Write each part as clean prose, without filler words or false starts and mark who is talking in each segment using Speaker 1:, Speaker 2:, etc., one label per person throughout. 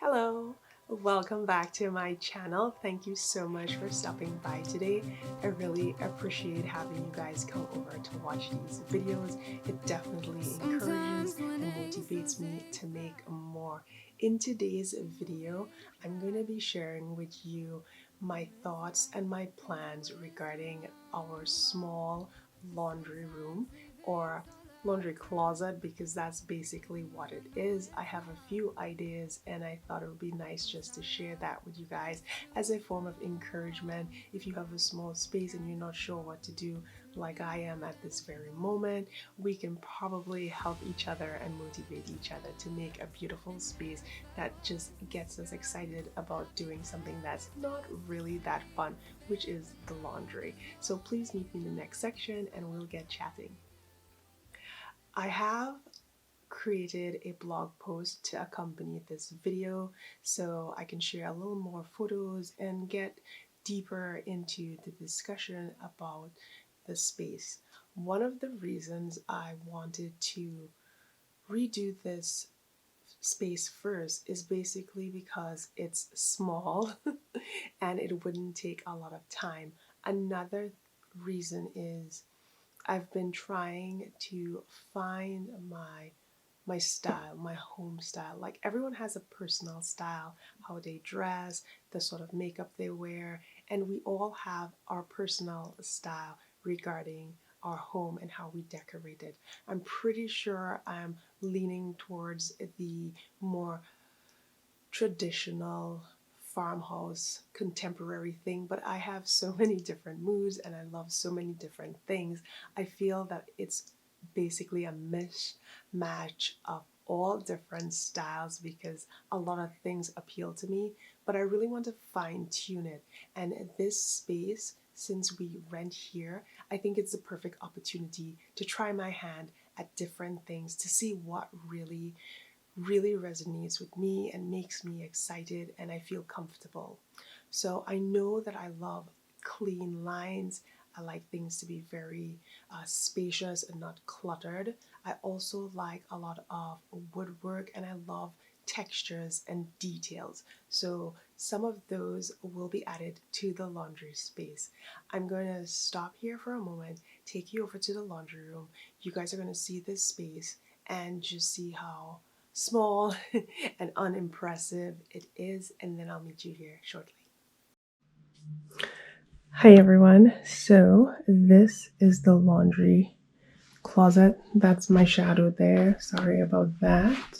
Speaker 1: Hello, welcome back to my channel. Thank you so much for stopping by today. I really appreciate having you guys come over to watch these videos. It definitely encourages and motivates me to make more. In today's video, I'm going to be sharing with you my thoughts and my plans regarding our small laundry room, or laundry closet, because that's basically what it is. I have a few ideas and I thought it would be nice just to share that with you guys as a form of encouragement. If you have a small space and you're not sure what to do, like I am at this very moment, we can probably help each other and motivate each other to make a beautiful space that just gets us excited about doing something that's not really that fun, which is the laundry. So please meet me in the next section and we'll get chatting. I have created a blog post to accompany this video so I can share a little more photos and get deeper into the discussion about the space. One of the reasons I wanted to redo this space first is basically because it's small and it wouldn't take a lot of time. Another reason is I've been trying to find my style, my home style. Like everyone has a personal style, how they dress, the sort of makeup they wear, and we all have our personal style regarding our home and how we decorate it. I'm pretty sure I'm leaning towards the more traditional farmhouse contemporary thing, but I have so many different moods and I love so many different things. I feel that it's basically a mishmash of all different styles because a lot of things appeal to me, but I really want to fine tune it. And this space, since we rent here, I think it's the perfect opportunity to try my hand at different things to see what really resonates with me and makes me excited and I feel comfortable. So I know that I love clean lines. I like things to be very spacious and not cluttered. I also like a lot of woodwork and I love textures and details. So some of those will be added to the laundry space. I'm going to stop here for a moment, take you over to the laundry room. You guys are going to see this space and just see how small and unimpressive it is, and then I'll meet you here shortly. Hi everyone, so this is the laundry closet. That's my shadow there, sorry about that,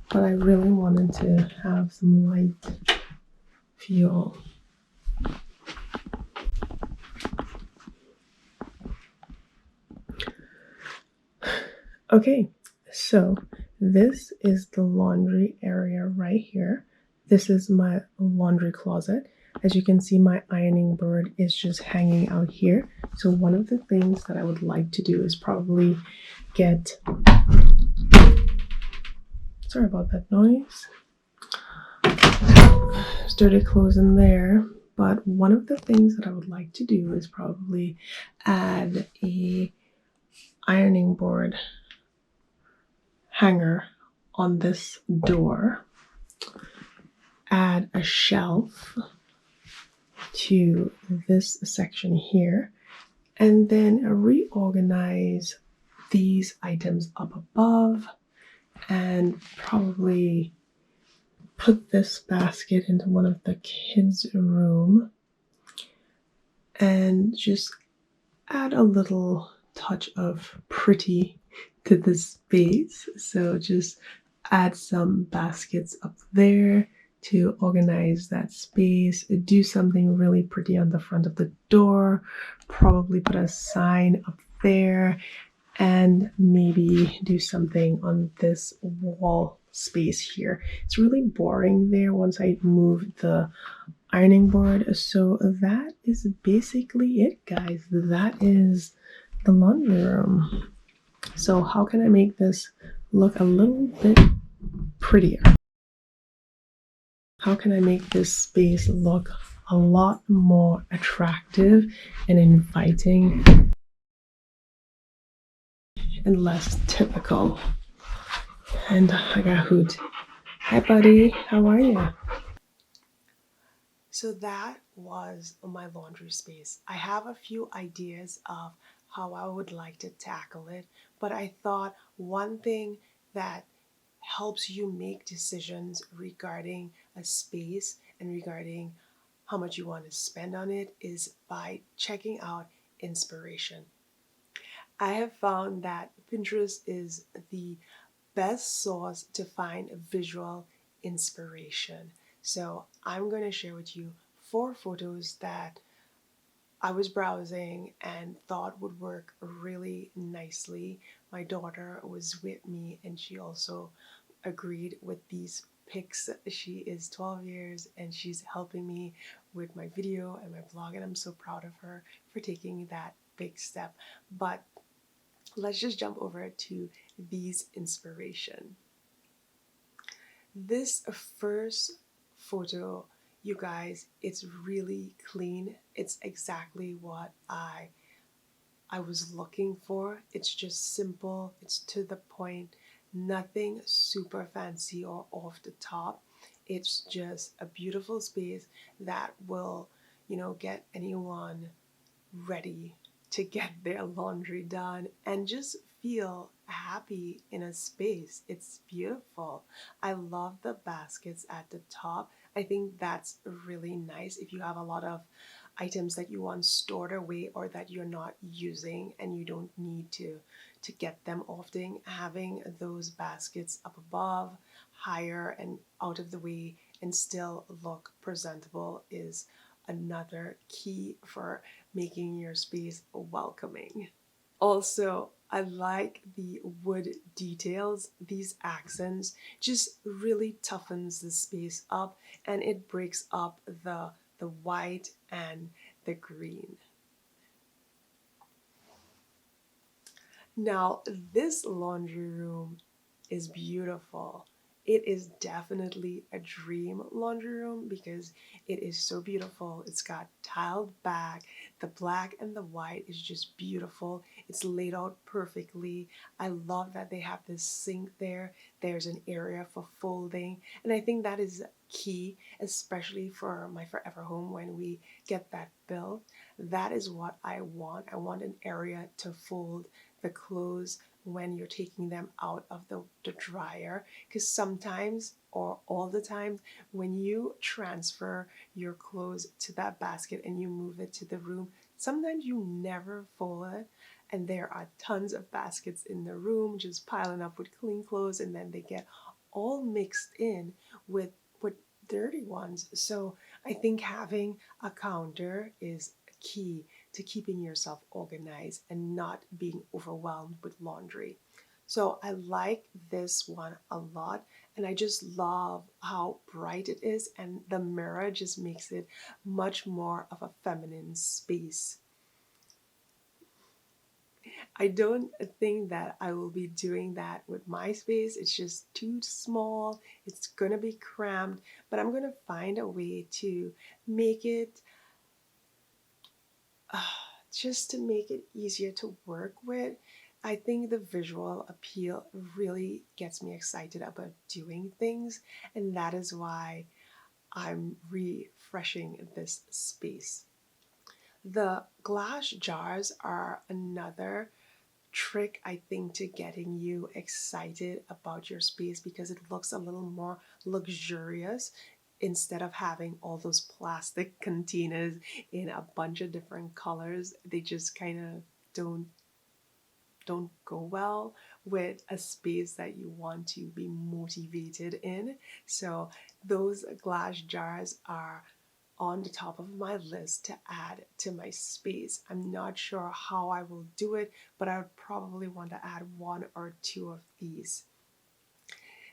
Speaker 1: but I really wanted to have some light feel. Okay, so this is the laundry area right here. This is my laundry closet. As you can see, my ironing board is just hanging out here. So one of the things that I would like to do is probably get, sorry about that noise, sturdy clothes in there. But one of the things that I would like to do is probably add a ironing board hanger on this door, add a shelf to this section here, and then reorganize these items up above and probably put this basket into one of the kids' room and just add a little touch of pretty to the space. So just add some baskets up there to organize that space, do something really pretty on the front of the door, probably put a sign up there, and maybe do something on this wall space here. It's really boring there once I move the ironing board. So that is basically it, guys. That is the laundry room. So how can I make this look a little bit prettier? How can I make this space look a lot more attractive and inviting and less typical? And I got a hoot. Hi, buddy. How are you? So that was my laundry space. I have a few ideas of how I would like to tackle it, but I thought one thing that helps you make decisions regarding a space and regarding how much you want to spend on it is by checking out inspiration. I have found that Pinterest is the best source to find visual inspiration. So I'm going to share with you 4 photos that I was browsing and thought would work really nicely. My daughter was with me and she also agreed with these pics. She is 12 years and she's helping me with my video and my blog, and I'm so proud of her for taking that big step. But let's just jump over to these inspiration. This first photo, you guys, it's really clean. It's exactly what I was looking for. It's just simple, it's to the point, nothing super fancy or off the top. It's just a beautiful space that will, get anyone ready to get their laundry done and just feel happy in a space. It's beautiful. I love the baskets at the top. I think that's really nice if you have a lot of items that you want stored away or that you're not using and you don't need to get them often. Having those baskets up above, higher and out of the way and still look presentable is another key for making your space welcoming. Also, I like the wood details. These accents just really toughens the space up and it breaks up the white and the green. Now, this laundry room is beautiful. It is definitely a dream laundry room because it is so beautiful. It's got tiled back. The black and the white is just beautiful. It's laid out perfectly. I love that they have this sink there. There's an area for folding. And I think that is key, especially for my forever home when we get that built. That is what I want. I want an area to fold the clothes when you're taking them out of the dryer, because sometimes or all the time when you transfer your clothes to that basket and you move it to the room, sometimes you never fold it and there are tons of baskets in the room just piling up with clean clothes and then they get all mixed in with dirty ones. So I think having a counter is key to keeping yourself organized and not being overwhelmed with laundry. So I like this one a lot and I just love how bright it is and the mirror just makes it much more of a feminine space. I don't think that I will be doing that with my space. It's just too small. It's going to be cramped, but I'm going to find a way to make it uh, just to make it easier to work with. I think the visual appeal really gets me excited about doing things, and that is why I'm refreshing this space. The glass jars are another trick, I think, to getting you excited about your space because it looks a little more luxurious instead of having all those plastic containers in a bunch of different colors. They just kind of don't go well with a space that you want to be motivated in. So those glass jars are on the top of my list to add to my space. I'm not sure how I will do it, but I would probably want to add 1 or 2 of these.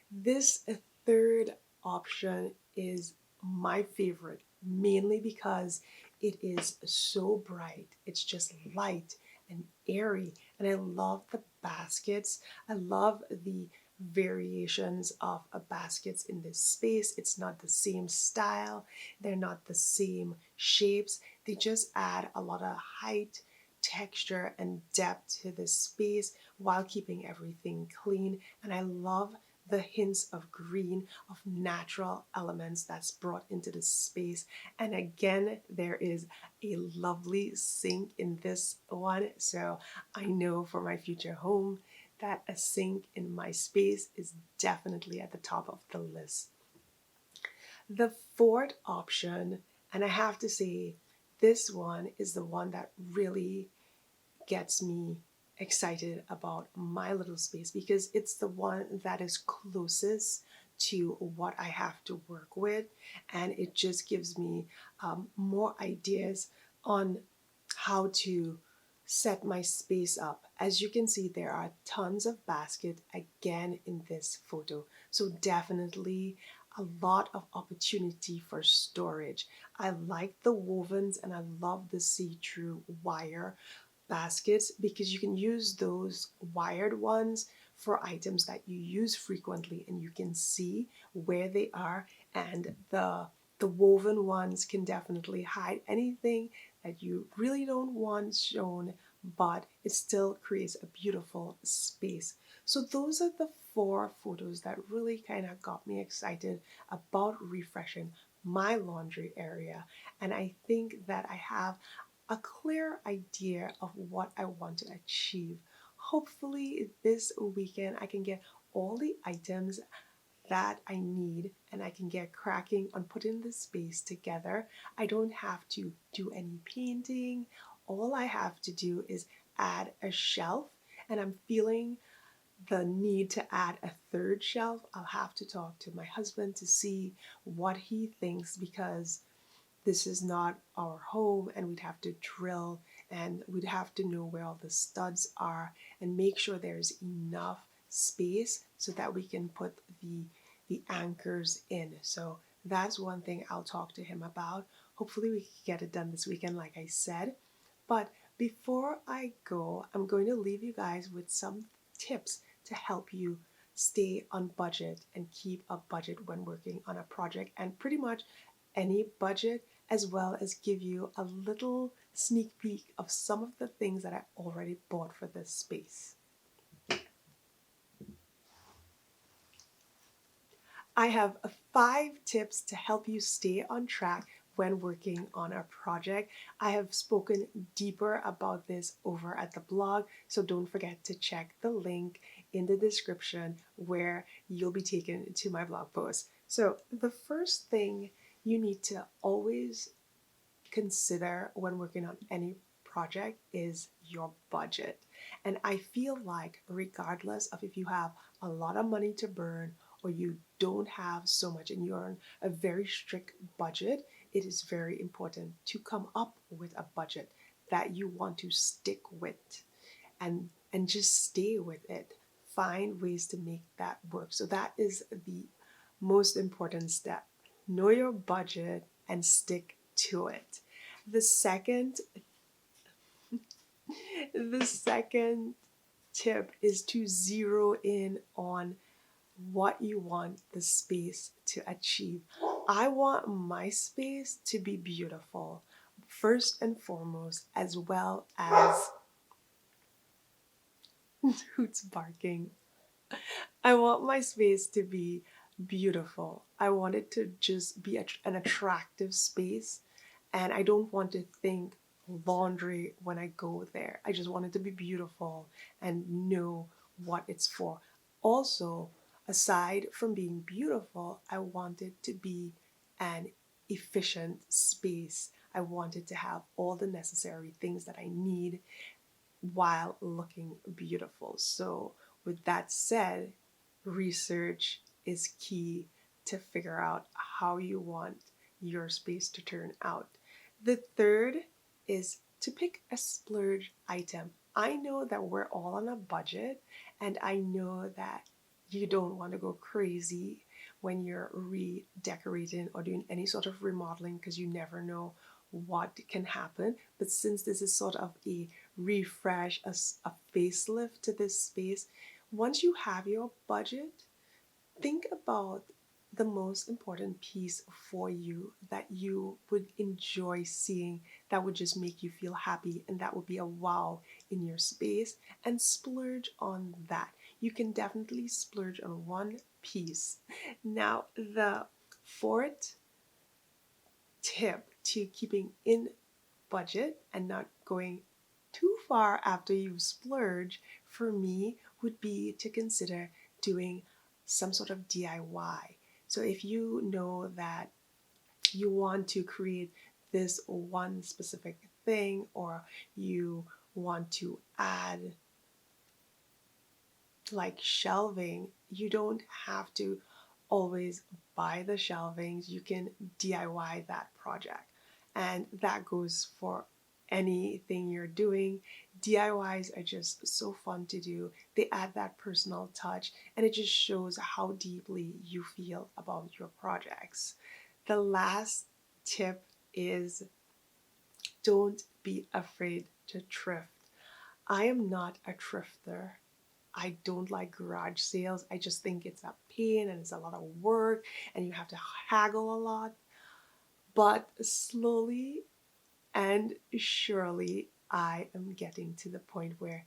Speaker 1: This third option is my favorite, mainly because it is so bright. It's just light and airy, and I love the baskets. I love the variations of baskets in this space. It's not the same style, they're not the same shapes. They just add a lot of height, texture, and depth to this space while keeping everything clean. And I love the hints of green, of natural elements that's brought into the space. And again, there is a lovely sink in this one. So I know for my future home that a sink in my space is definitely at the top of the list. The fourth option, and I have to say, this one is the one that really gets me excited about my little space because it's the one that is closest to what I have to work with, and it just gives me more ideas on how to set my space up. As you can see, there are tons of baskets again in this photo, so definitely a lot of opportunity for storage. I like the wovens and I love the see-through wire baskets because you can use those wired ones for items that you use frequently and you can see where they are, and the woven ones can definitely hide anything that you really don't want shown, but it still creates a beautiful space. So those are the four photos that really kind of got me excited about refreshing my laundry area, and I think that I have a clear idea of what I want to achieve. Hopefully, this weekend I can get all the items that I need and I can get cracking on putting the space together. I don't have to do any painting. All I have to do is add a shelf, and I'm feeling the need to add a third shelf. I'll have to talk to my husband to see what he thinks because this is not our home and we'd have to drill and we'd have to know where all the studs are and make sure there's enough space so that we can put the anchors in. So that's one thing I'll talk to him about. Hopefully we can get it done this weekend like I said. But before I go, I'm going to leave you guys with some tips to help you stay on budget and keep a budget when working on a project, and pretty much any budget, as well as give you a little sneak peek of some of the things that I already bought for this space. I have 5 tips to help you stay on track when working on a project. I have spoken deeper about this over at the blog, so don't forget to check the link in the description where you'll be taken to my blog post. So, the first thing you need to always consider when working on any project is your budget. And I feel like, regardless of if you have a lot of money to burn or you don't have so much and you're on a very strict budget, it is very important to come up with a budget that you want to stick with and just stay with it. Find ways to make that work. So that is the most important step. Know your budget and stick to it. The second the second tip is to zero in on what you want the space to achieve. I want my space to be beautiful, first and foremost, as well as who's barking. I want my space to be beautiful. I want it to just be an attractive space, and I don't want to think laundry when I go there. I just want it to be beautiful and know what it's for. Also, aside from being beautiful, I want it to be an efficient space. I want it to have all the necessary things that I need while looking beautiful. So, with that said, research is key to figure out how you want your space to turn out. The third is to pick a splurge item. I know that we're all on a budget, and I know that you don't want to go crazy when you're redecorating or doing any sort of remodeling because you never know what can happen. But since this is sort of a refresh, a facelift to this space, once you have your budget, think about the most important piece for you that you would enjoy seeing, that would just make you feel happy, and that would be a wow in your space, and splurge on that. you can definitely splurge on one piece. Now, the fourth tip to keeping in budget and not going too far after you splurge for me would be to consider doing some sort of DIY. So if you know that you want to create this one specific thing, or you want to add like shelving, you don't have to always buy the shelvings. You can DIY that project. And that goes for anything you're doing. DIYs are just so fun to do. They add that personal touch, and it just shows how deeply you feel about your projects. The last tip is don't be afraid to thrift. I am not a thrifter. I don't like garage sales. I just think it's a pain and it's a lot of work and you have to haggle a lot. But slowly and surely, I am getting to the point where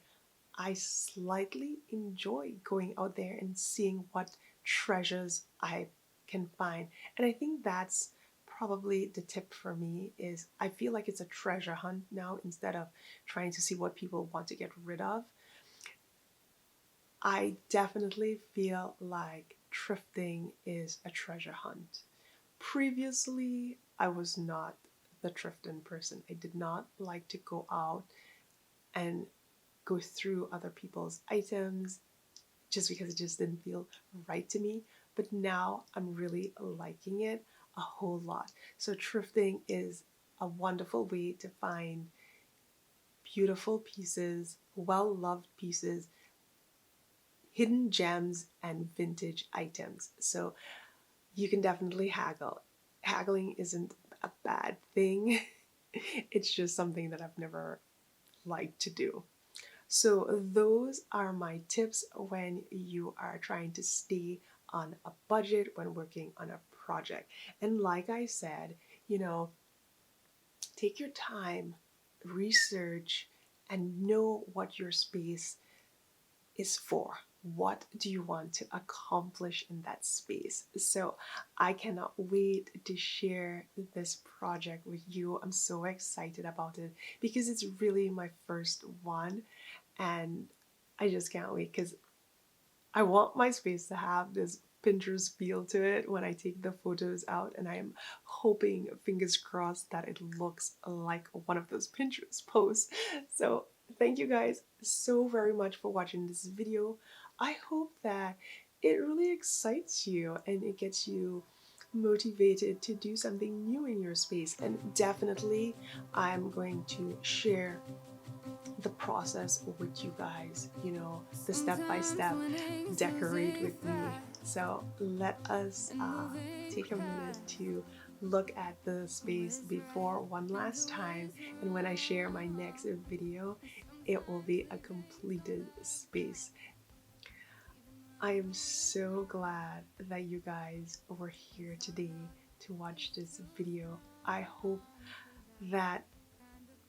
Speaker 1: I slightly enjoy going out there and seeing what treasures I can find. And I think that's probably the tip for me is I feel like it's a treasure hunt now instead of trying to see what people want to get rid of. I definitely feel like thrifting is a treasure hunt. Previously, I was not the thrifting person. I did not like to go out and go through other people's items just because it just didn't feel right to me. But now I'm really liking it a whole lot. So thrifting is a wonderful way to find beautiful pieces, well-loved pieces, hidden gems, and vintage items. So you can definitely haggle. Haggling isn't a bad thing. It's just something that I've never liked to do. So those are my tips when you are trying to stay on a budget when working on a project. And like I said, take your time, research, and know what your space is for. What do you want to accomplish in that space? So I cannot wait to share this project with you. I'm so excited about it because it's really my first one, and I just can't wait because I want my space to have this Pinterest feel to it when I take the photos out, and I am hoping, fingers crossed, that it looks like one of those Pinterest posts. So thank you guys so very much for watching this video. I hope that it really excites you and it gets you motivated to do something new in your space. And definitely I'm going to share the process with you guys, the step by step, decorate with me. So let us take a minute to look at the space before one last time, and when I share my next video, it will be a completed space. I am so glad that you guys were here today to watch this video. I hope that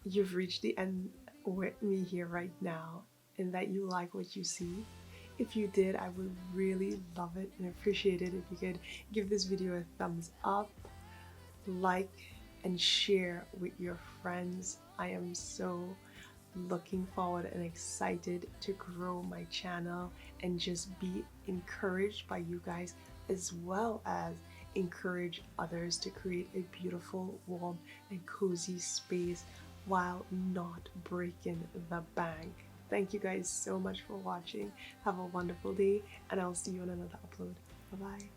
Speaker 1: you've reached the end with me here right now and that you like what you see. If you did, I would really love it and appreciate it if you could give this video a thumbs up, like, and share with your friends. I am so looking forward and excited to grow my channel and just be encouraged by you guys, as well as encourage others to create a beautiful, warm, and cozy space while not breaking the bank. Thank you guys so much for watching. Have a wonderful day, and I'll see you on another upload. Bye bye.